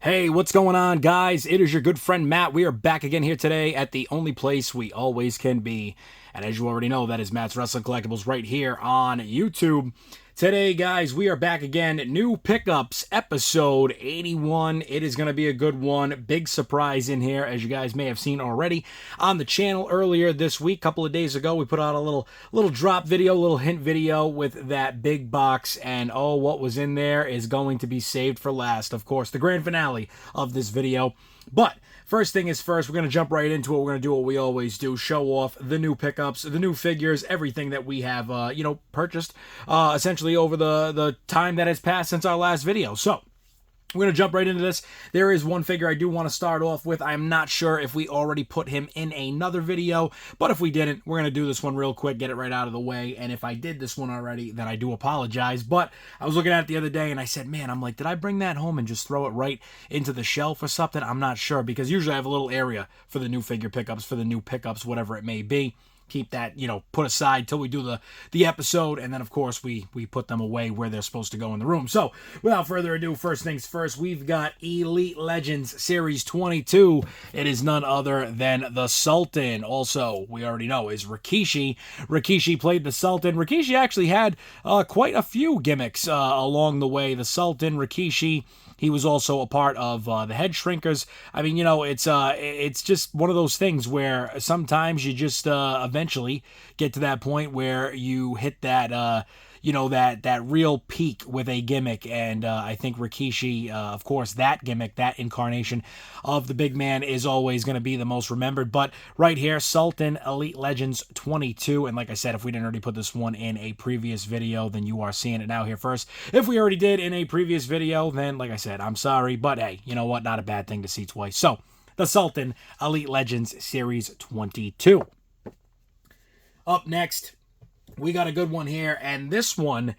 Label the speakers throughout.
Speaker 1: Hey, what's going on, guys? It is your good friend Matt. We are back again here today at the only place we always can be. And as you already know, that is Matt's Wrestling Collectibles right here on YouTube. Today, guys, we are back again. New pickups, episode 81. It is going to be a good one. Big surprise in here, as you guys may have seen already on the channel earlier this week. A couple of days ago, we put out a little drop video, little hint video with that big box. And oh, what was in there is going to be saved for last. Of course, the grand finale of this video. But first thing is first, we're going to jump right into it. We're going to do what we always do, show off the new pickups, the new figures, everything that we have, purchased, essentially over the time that has passed since our last video. So, we're going to jump right into this. There is one figure I do want to start off with. I'm not sure if we already put him in another video, but if we didn't, we're going to do this one real quick, get it right out of the way. And if I did this one already, then I do apologize. But I was looking at it the other day and I said, man, I'm like, did I bring that home and just throw it right into the shelf or something? I'm not sure, because usually I have a little area for the new figure pickups, for the new pickups, whatever it may be. Keep that, put aside till we do the episode, and then of course we put them away where they're supposed to go in the room. So without further ado, first things first, we've got Elite Legends Series 22. It is none other than the Sultan. Also, we already know, is Rikishi. Rikishi played the Sultan. Rikishi actually had quite a few gimmicks along the way. The Sultan, Rikishi. He was also a part of the Head Shrinkers. I mean, it's just one of those things where sometimes you just eventually get to that point where you hit that, that real peak with a gimmick. And I think Rikishi, of course, that gimmick, that incarnation of the big man is always going to be the most remembered. But right here, Sultan Elite Legends 22. And like I said, if we didn't already put this one in a previous video, then you are seeing it now here first. If we already did in a previous video, then like I said, I'm sorry. But hey, you know what? Not a bad thing to see twice. So, the Sultan Elite Legends Series 22. Up next, we got a good one here, and this one,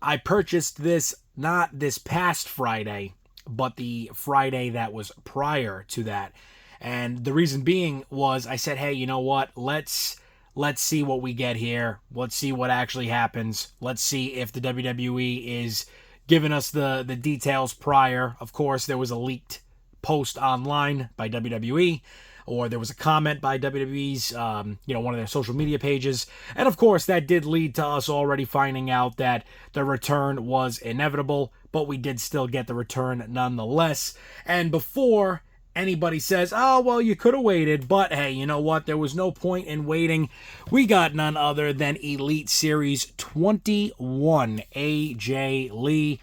Speaker 1: I purchased this not this past Friday, but the Friday that was prior to that. And the reason being was I said, hey, you know what? Let's see what we get here. Let's see what actually happens. Let's see if the WWE is giving us the details prior. Of course, there was a leaked post online by WWE, or there was a comment by WWE's, one of their social media pages. And of course, that did lead to us already finding out that the return was inevitable, but we did still get the return nonetheless. And before anybody says, oh, well, you could have waited, but hey, you know what? There was no point in waiting. We got none other than Elite Series 21, AJ Lee.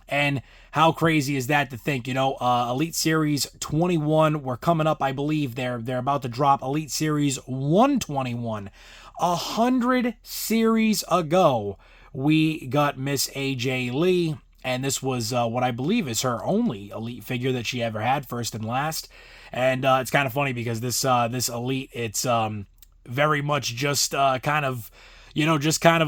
Speaker 1: And how crazy is that to think, Elite Series 21, we're coming up, I believe they're about to drop Elite Series 121. 100 series ago, we got Miss AJ Lee, and this was what I believe is her only Elite figure that she ever had, first and last. And it's kind of funny because this Elite, it's very much just kind of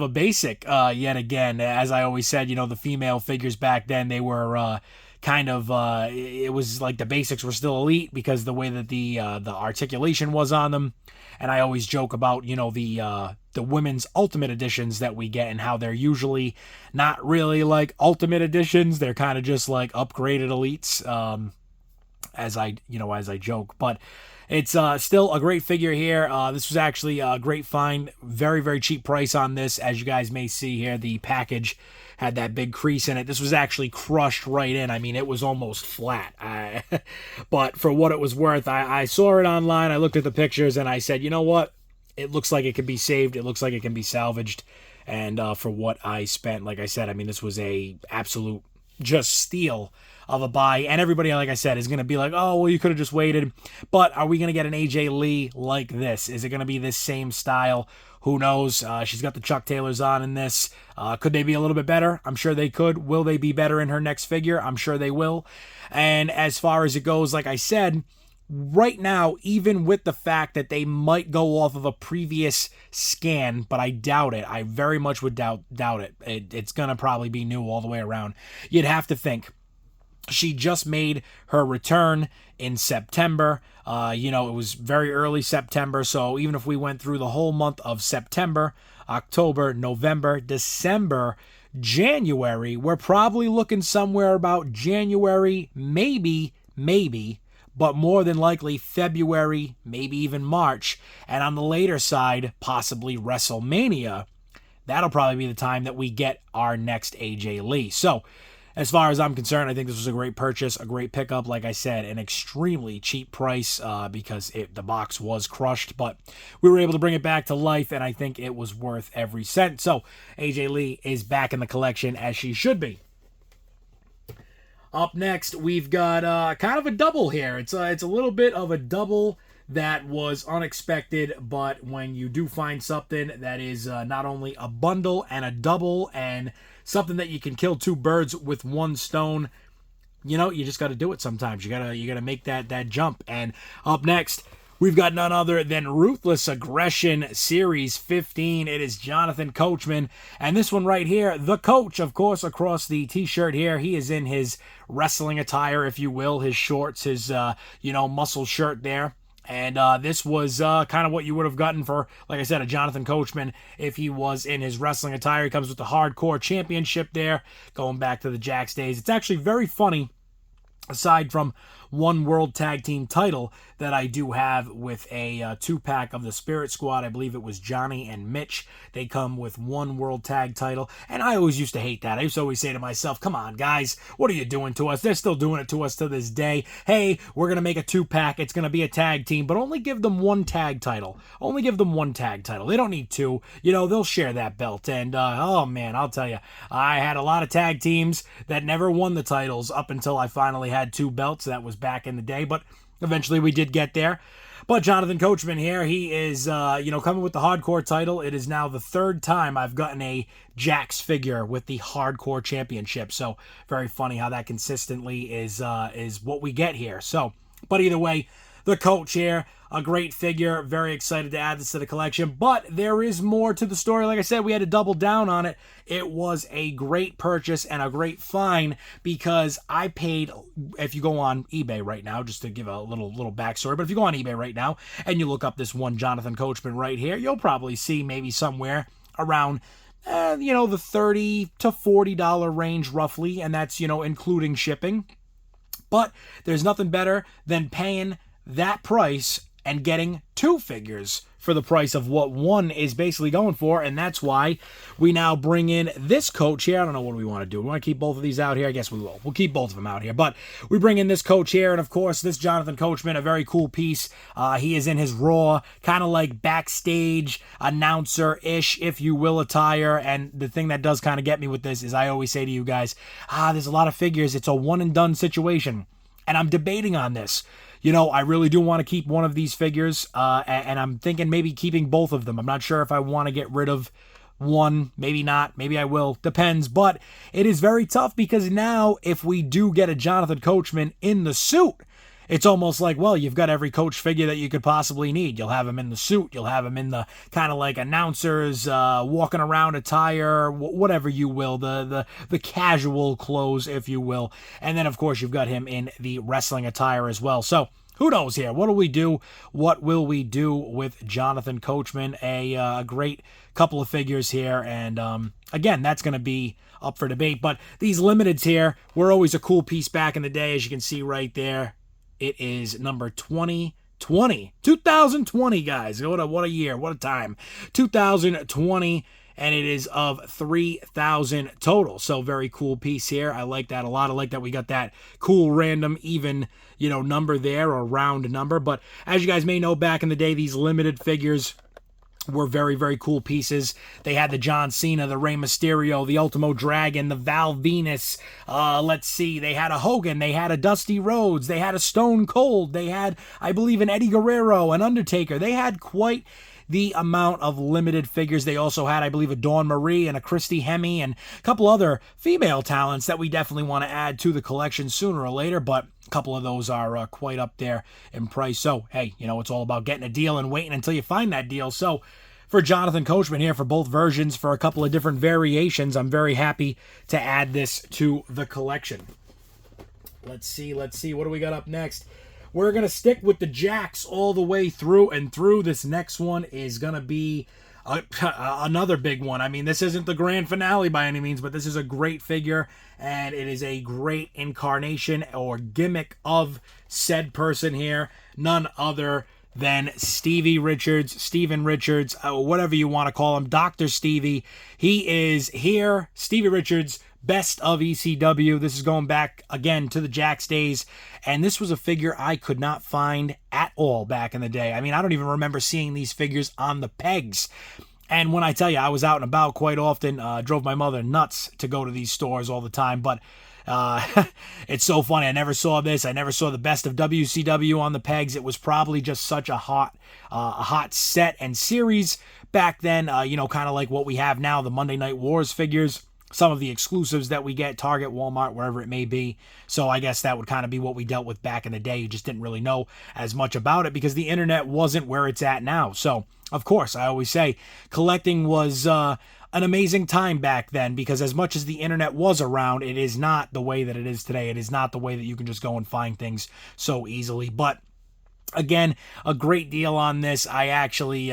Speaker 1: a basic, yet again. As I always said, the female figures back then, they were it was like the basics were still elite because the way that the articulation was on them. And I always joke about, the women's ultimate editions that we get and how they're usually not really like ultimate editions. They're kind of just like upgraded elites, as I joke. But it's still a great figure here. This was actually a great find. Very, very cheap price on this. As you guys may see here, the package had that big crease in it. This was actually crushed right in. I mean, it was almost flat. But for what it was worth, I saw it online. I looked at the pictures and I said, you know what? It looks like it can be saved. It looks like it can be salvaged. And for what I spent, like I said, I mean, this was a absolute just steal of a buy. And everybody, like I said, is going to be like, oh, well, you could have just waited. But are we going to get an AJ Lee like this? Is it going to be this same style? Who knows? She's got the Chuck Taylors on in this. Could they be a little bit better? I'm sure they could. Will they be better in her next figure? I'm sure they will. And as far as it goes, like I said, right now, even with the fact that they might go off of a previous scan, but I doubt it. I very much would doubt it. It's going to probably be new all the way around. You'd have to think. She just made her return in September. It was very early September, so even if we went through the whole month of September, October, November, December, January, we're probably looking somewhere about January, maybe maybe, but more than likely February, maybe even March. And on the later side, possibly WrestleMania. That'll probably be the time that we get our next AJ Lee. So, as far as I'm concerned, I think this was a great purchase, a great pickup. Like I said, an extremely cheap price because the box was crushed, but we were able to bring it back to life, and I think it was worth every cent. So AJ Lee is back in the collection as she should be. Up next, we've got kind of a double here. It's a little bit of a double that was unexpected, but when you do find something that is not only a bundle and a double and something that you can kill two birds with one stone, you know, you just got to do it sometimes. You gotta make that jump. And up next, we've got none other than Ruthless Aggression Series 15. It is Jonathan Coachman. And this one right here, the coach, of course, across the t-shirt here, he is in his wrestling attire, if you will, his shorts, his, muscle shirt there. And this was kind of what you would have gotten for, like I said, a Jonathan Coachman if he was in his wrestling attire. He comes with the Hardcore Championship there, going back to the Jax days. It's actually very funny, aside from one World Tag Team title that I do have with a 2-pack of the Spirit Squad. I believe it was Johnny and Mitch. They come with one World Tag title, and I always used to hate that. I used to always say to myself, come on, guys, what are you doing to us? They're still doing it to us to this day. Hey, we're going to make a 2-pack. It's going to be a tag team, but only give them one tag title. Only give them one tag title. They don't need two. You know, they'll share that belt. And, oh, man, I'll tell you, I had a lot of tag teams that never won the titles up until I finally had 2 belts. That was back in the day, but eventually we did get there. But Jonathan Coachman here, he is, coming with the Hardcore title. It is now the 3rd time I've gotten a Jax figure with the Hardcore Championship. So very funny how that consistently is what we get here. So, but either way, the coach here, a great figure. Very excited to add this to the collection. But there is more to the story. Like I said, we had to double down on it. It was a great purchase and a great find because I paid, if you go on eBay right now, just to give a little backstory, but if you go on eBay right now and you look up this one Jonathan Coachman right here, you'll probably see maybe somewhere around the $30 to $40 range roughly, and that's, including shipping. But there's nothing better than paying that price and getting 2 figures for the price of what one is basically going for, and that's why we now bring in this coach here. I don't know what we want to do. We want to keep both of these out here. I guess we will. We'll keep both of them out here, but we bring in this coach here, and of course, this Jonathan Coachman, a very cool piece. He is in his Raw, kind of like backstage announcer-ish, if you will, attire, and the thing that does kind of get me with this is I always say to you guys, there's a lot of figures. It's a one-and-done situation, and I'm debating on this. I really do want to keep one of these figures, and I'm thinking maybe keeping both of them. I'm not sure if I want to get rid of one, maybe not, maybe I will, depends, but it is very tough because now if we do get a Jonathan Coachman in the suit, it's almost like, well, you've got every coach figure that you could possibly need. You'll have him in the suit, you'll have him in the kind of like announcers, walking around attire, whatever you will, the casual clothes, if you will, and then of course you've got him in the wrestling attire as well. So who knows here? What do we do? What will we do with Jonathan Coachman? A great couple of figures here, and again, that's going to be up for debate, but these limiteds here were always a cool piece back in the day, as you can see right there. It is number 2020, guys. What a year, what a time. 2020, and it is of 3,000 total. So very cool piece here. I like that a lot. I like that we got that cool random even, number there, or round number. But as you guys may know, back in the day, these limited figures were very, very cool pieces. They had the John Cena, the Rey Mysterio, the Ultimo Dragon, the Val Venus. Let's see. They had a Hogan. They had a Dusty Rhodes. They had a Stone Cold. They had, I believe, an Eddie Guerrero, an Undertaker. They had quite the amount of limited figures. They also had, I believe, a Dawn Marie and a Christy Hemme and a couple other female talents that we definitely want to add to the collection sooner or later, but a couple of those are quite up there in price. So, hey, it's all about getting a deal and waiting until you find that deal. So, for Jonathan Coachman here, for both versions, for a couple of different variations, I'm very happy to add this to the collection. Let's see. What do we got up next? We're going to stick with the Jax all the way through and through. This next one is going to be another big one. I mean, this isn't the grand finale by any means, but this is a great figure, and it is a great incarnation or gimmick of said person here. None other than Stevie Richards, Steven Richards, whatever you want to call him, Dr. Stevie. He is here. Stevie Richards, best of ECW. This is going back again to the Jax days, and this was a figure I could not find at all back in the day. I mean, I don't even remember seeing these figures on the pegs. And when I tell you, I was out and about quite often, drove my mother nuts to go to these stores all the time, but it's so funny. I never saw this. I never saw the best of WCW on the pegs. It was probably just such a hot set and series back then, you know, kind of like what we have now, the Monday Night Wars figures. Some of the exclusives that we get, Target, Walmart, wherever it may be. So I guess that would kind of be what we dealt with back in the day. You just didn't really know as much about it because the internet wasn't where it's at now. So, of course, I always say collecting was an amazing time back then, because as much as the internet was around, it is not the way that it is today. It is not the way that you can just go and find things so easily. But again, a great deal on this. I actually,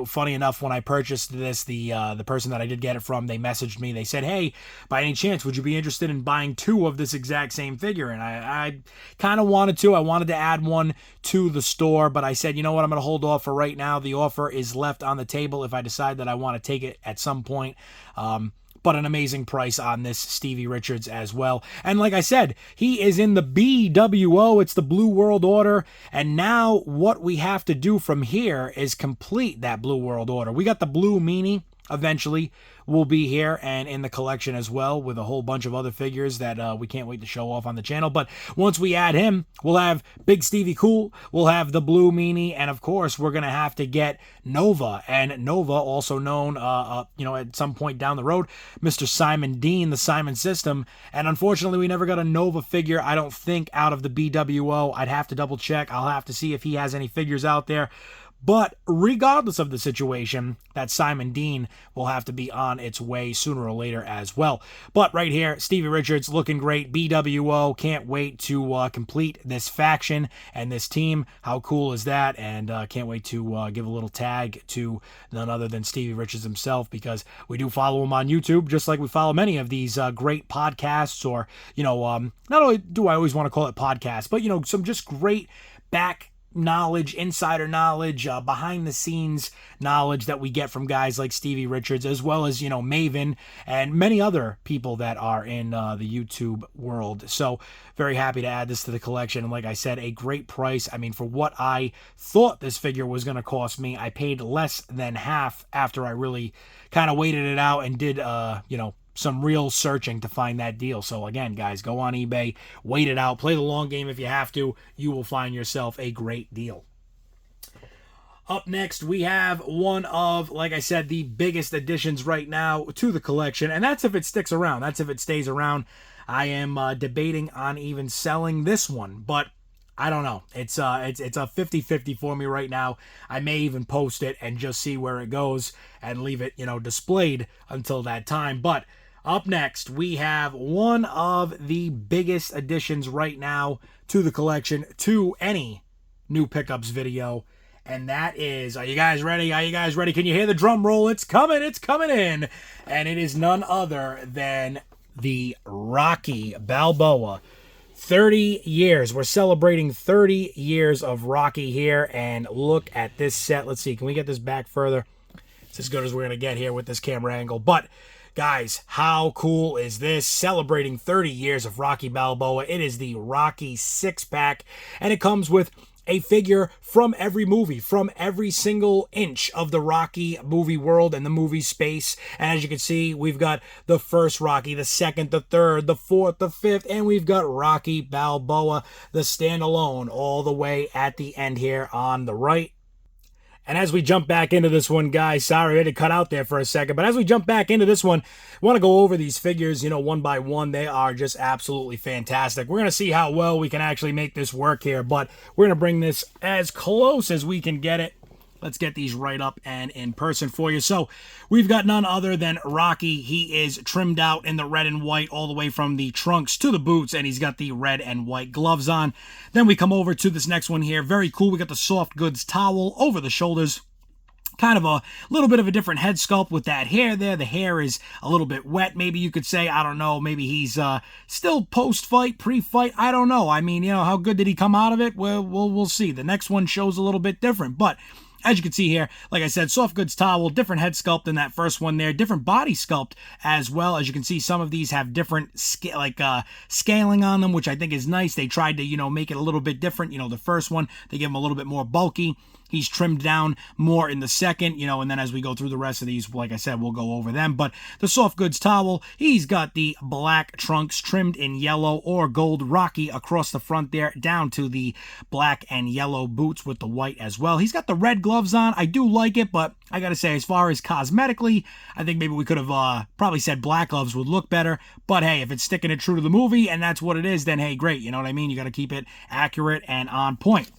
Speaker 1: funny enough, when I purchased this, the person that I did get it from, they messaged me. They said, "Hey, by any chance, would you be interested in buying 2 of this exact same figure?" And I kind of wanted to. I wanted to add one to the store, but I said, you know what, I'm going to hold off for right now. The offer is left on the table if I decide that I want to take it at some point. But an amazing price on this Stevie Richards as well. And like I said, he is in the BWO. It's the Blue World Order. And now what we have to do from here is complete that Blue World Order. We got the Blue Meanie. Eventually will be here and in the collection as well, with a whole bunch of other figures that we can't wait to show off on the channel. But once we add him, we'll have Big Stevie Cool, we'll have the Blue Meanie, and of course we're gonna have to get Nova. And Nova, also known you know, at some point down the road, Mr. Simon Dean, the Simon System. And unfortunately we never got a Nova figure, I don't think, out of the BWO. I'd have to double check. I'll have to see if he has any figures out there. But regardless of the situation, that Simon Dean will have to be on its way sooner or later as well. But right here, Stevie Richards looking great. BWO, can't wait to complete this faction and this team. How cool is that? And can't wait to give a little tag to none other than Stevie Richards himself, because we do follow him on YouTube, just like we follow many of these great podcasts, or, you know, not only do I always want to call it podcasts, but, you know, some just great back knowledge, insider knowledge, behind the scenes knowledge that we get from guys like Stevie Richards, as well as, you know, Maven and many other people that are in the YouTube world. So very happy to add this to the collection. And like I said, a great price. I mean, for what I thought this figure was going to cost me, I paid less than half after I really kind of waited it out and did, you know, some real searching to find that deal. So again, guys, go on eBay, wait it out, play the long game if you have to. You will find yourself a great deal. Up next, we have one of, like I said, the biggest additions right now to the collection, and that's if it sticks around. That's if it stays around. I am debating on even selling this one, but I don't know. It's a 50-50 for me right now. I may even post it and just see where it goes and leave it, you know, displayed until that time. But up next, we have one of the biggest additions right now to the collection, to any new pickups video. And that is, are you guys ready? Are you guys ready? Can you hear the drum roll? It's coming in. And it is none other than the Rocky Balboa. 30 years. We're celebrating 30 years of Rocky here. And look at this set. Let's see. Can we get this back further? It's as good as we're going to get here with this camera angle. But guys, how cool is this? Celebrating 30 years of Rocky Balboa. It is the Rocky 6-pack, and it comes with a figure from every movie, from every single inch of the Rocky movie world and the movie space. And as you can see, we've got the first Rocky, the second, the third, the fourth, the fifth, and we've got Rocky Balboa, the standalone, all the way at the end here on the right. And as we jump back into this one, guys, sorry I had to cut out there for a second, but as we jump back into this one, I want to go over these figures, you know, one by one. They are just absolutely fantastic. We're going to see how well we can actually make this work here, but we're going to bring this as close as we can get it. Let's get these right up and in person for you. So we've got none other than Rocky. He is trimmed out in the red and white all the way from the trunks to the boots, and he's got the red and white gloves on. Then we come over to this next one here. Very cool. We got the soft goods towel over the shoulders. kind of a little bit of a different head sculpt with that hair there. The hair is a little bit wet, maybe you could say. I don't know. Maybe he's still post-fight, pre-fight. I don't know. I mean, how good did he come out of it? Well, we'll see. The next one shows a little bit different, but as you can see here, like I said, soft goods towel, different head sculpt than that first one there, different body sculpt as well. As you can see, some of these have different scaling on them, which I think is nice. They tried to, make it a little bit different. The first one, they give him a little bit more bulky. He's trimmed down more in the second, and then as we go through the rest of these, like I said, we'll go over them. But the soft goods towel, he's got the black trunks trimmed in yellow or gold Rocky across the front there, down to the black and yellow boots with the white as well. He's got the red gloves on. I do like it, but I gotta say, as far as cosmetically, I think maybe we could have probably said black gloves would look better. But hey, if it's sticking it true to the movie and that's what it is, then hey, great. You know what I mean? You got to keep it accurate and on point.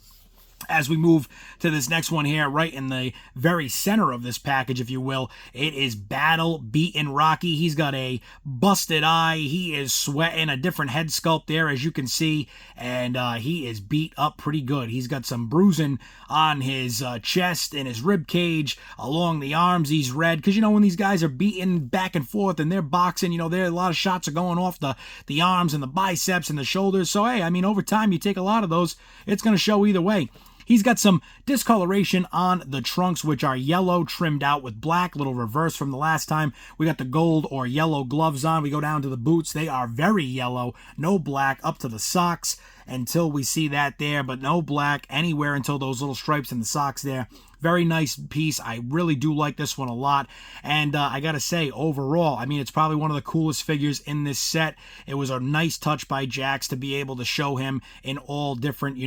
Speaker 1: As we move to this next one here, right in the very center of this package, if you will, it is Battle Beaten Rocky. He's got a busted eye. He is sweating, a different head sculpt there, as you can see, and he is beat up pretty good. He's got some bruising on his chest and his rib cage, along the arms. He's red, because when these guys are beating back and forth and they're boxing, there a lot of shots are going off the arms and the biceps and the shoulders. So hey, I mean, over time you take a lot of those, it's going to show either way. He's got some discoloration on the trunks, which are yellow, trimmed out with black, little reverse from the last time. We got the gold or yellow gloves on. We go down to the boots. They are very yellow, no black, up to the socks until we see that there, but no black anywhere until those little stripes in the socks there. Very nice piece. I really do like this one a lot. And I got to say, overall, I mean, it's probably one of the coolest figures in this set. It was a nice touch by Jakks to be able to show him in all different,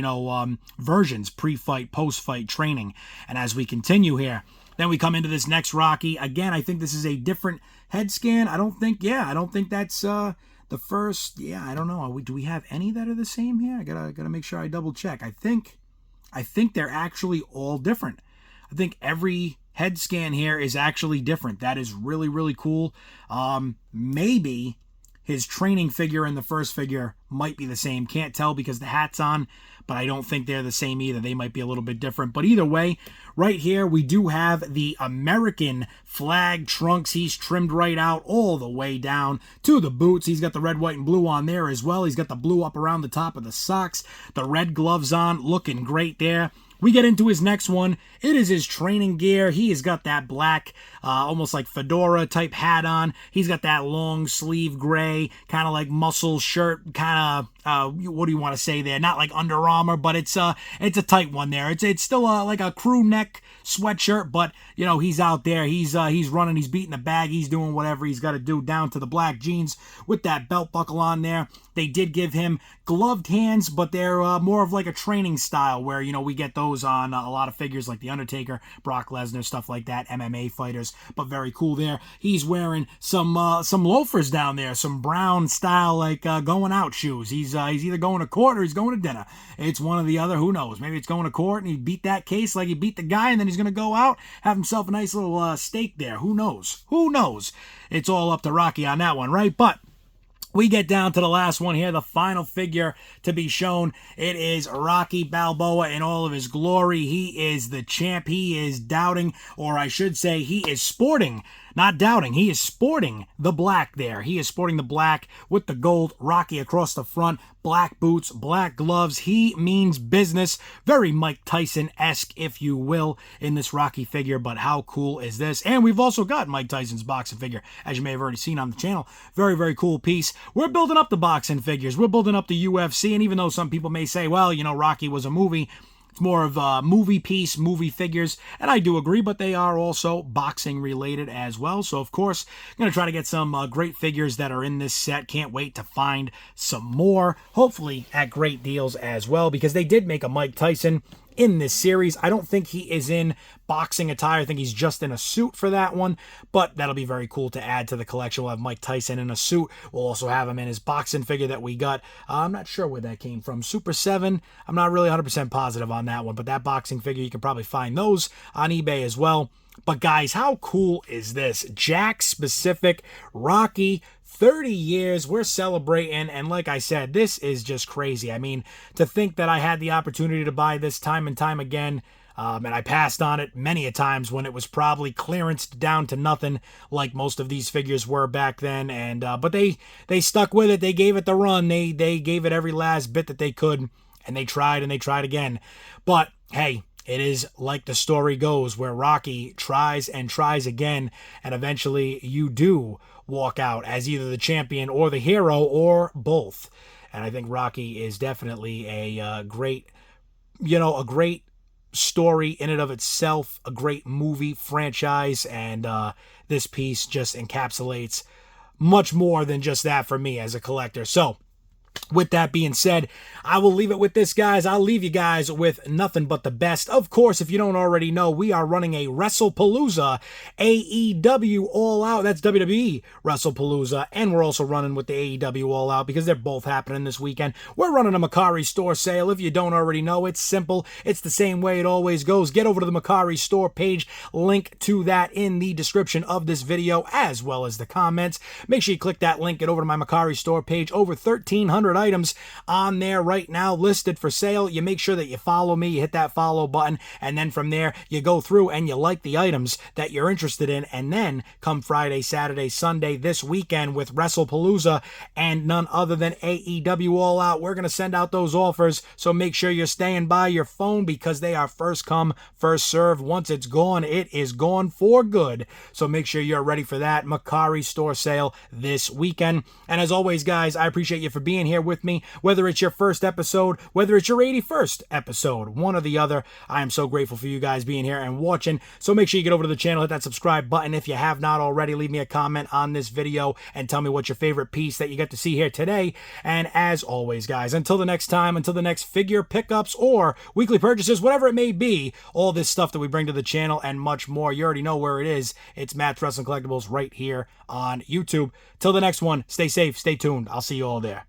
Speaker 1: versions, pre-fight, post-fight training. And as we continue here, then we come into this next Rocky. Again, I think this is a different head scan. I don't think that's the first. Yeah, I don't know. Do we have any that are the same here? I gotta make sure I double check. I think they're actually all different. I think every head scan here is actually different. That is really, really cool. Maybe his training figure and the first figure might be the same. Can't tell because the hat's on, but I don't think they're the same either. They might be a little bit different. But either way, right here, we do have the American flag trunks. He's trimmed right out all the way down to the boots. He's got the red, white, and blue on there as well. He's got the blue up around the top of the socks. The red gloves on, looking great there. We get into his next one. It is his training gear. He has got that black, almost like fedora type hat on. He's got that long sleeve gray, kind of like muscle shirt, kind of, what do you want to say there? Not like Under Armour, but it's a tight one there. It's still like a crew neck sweatshirt, but he's out there. He's running. He's beating the bag. He's doing whatever he's got to do, down to the black jeans with that belt buckle on there. They did give him gloved hands, but they're more of like a training style where, we get those on a lot of figures like The Undertaker, Brock Lesnar, stuff like that, MMA fighters, but very cool there. He's wearing some loafers down there, some brown style, like going out shoes. He's either going to court or he's going to dinner. It's one or the other. Who knows? Maybe it's going to court and he beat that case like he beat the guy, and then he's going to go out, have himself a nice little steak there. Who knows? Who knows? It's all up to Rocky on that one, right? But we get down to the last one here, the final figure to be shown. It is Rocky Balboa in all of his glory. He is the champ. He is doubting, or I should say, he is sporting, not doubting. He is sporting the black there. He is sporting the black with the gold Rocky across the front, black boots, black gloves. He means business. Very Mike Tyson-esque, if you will, in this Rocky figure, but how cool is this? And we've also got Mike Tyson's boxing figure, as you may have already seen on the channel. Very, very cool piece. We're building up the boxing figures. We're building up the UFC, and even though some people may say, well, Rocky was a movie, it's more of a movie piece, movie figures, and I do agree, but they are also boxing related as well. So, of course, I'm going to try to get some great figures that are in this set. Can't wait to find some more, hopefully at great deals as well, because they did make a Mike Tyson in this series. I don't think he is in boxing attire. I think he's just in a suit for that one, but that'll be very cool to add to the collection. We'll have Mike Tyson in a suit. We'll also have him in his boxing figure that we got. I'm not sure where that came from. Super 7. I'm not really 100% positive on that one, but that boxing figure, you can probably find those on eBay as well. But guys, how cool is this? Jakks specific Rocky, 30 years, we're celebrating, and like I said, this is just crazy. I mean, to think that I had the opportunity to buy this time and time again, And I passed on it many a times when it was probably clearanced down to nothing, like most of these figures were back then. And but they stuck with it. They gave it the run. They gave it every last bit that they could, and they tried again. But hey, it is like the story goes, where Rocky tries and tries again, and eventually you do walk out as either the champion or the hero or both. And I think Rocky is definitely a great, a great story in and of itself, a great movie franchise, and this piece just encapsulates much more than just that for me as a collector. So, with that being said, I will leave it with this, guys. I'll leave you guys with nothing but the best. Of course, if you don't already know, we are running a WrestlePalooza AEW All Out. That's WWE WrestlePalooza. And we're also running with the AEW All Out because they're both happening this weekend. We're running a MERCARI store sale. If you don't already know, it's simple. It's the same way it always goes. Get over to the MERCARI store page. Link to that in the description of this video, as well as the comments. Make sure you click that link. Get over to my MERCARI store page. Over 1,300 items on there right now listed for sale. You make sure that you follow me, you hit that follow button, and then from there you go through and you like the items that you're interested in. And then come Friday, Saturday, Sunday this weekend with WrestlePalooza and none other than AEW All Out, we're going to send out those offers. So make sure you're staying by your phone because they are first come, first serve. Once it's gone, it is gone for good. So make sure you're ready for that MERCARI store sale this weekend. And as always, guys, I appreciate you for being here with me, whether it's your first episode, whether it's your 81st episode, one or the other. I am so grateful for you guys being here and watching. So make sure you get over to the channel, hit that subscribe button. If you have not already, leave me a comment on this video and tell me what's your favorite piece that you get to see here today. And as always, guys, until the next time, until the next figure pickups or weekly purchases, whatever it may be, all this stuff that we bring to the channel and much more, you already know where it is. It's Matt's Wrestling Collectibles right here on YouTube. Till the next one, stay safe, stay tuned. I'll see you all there.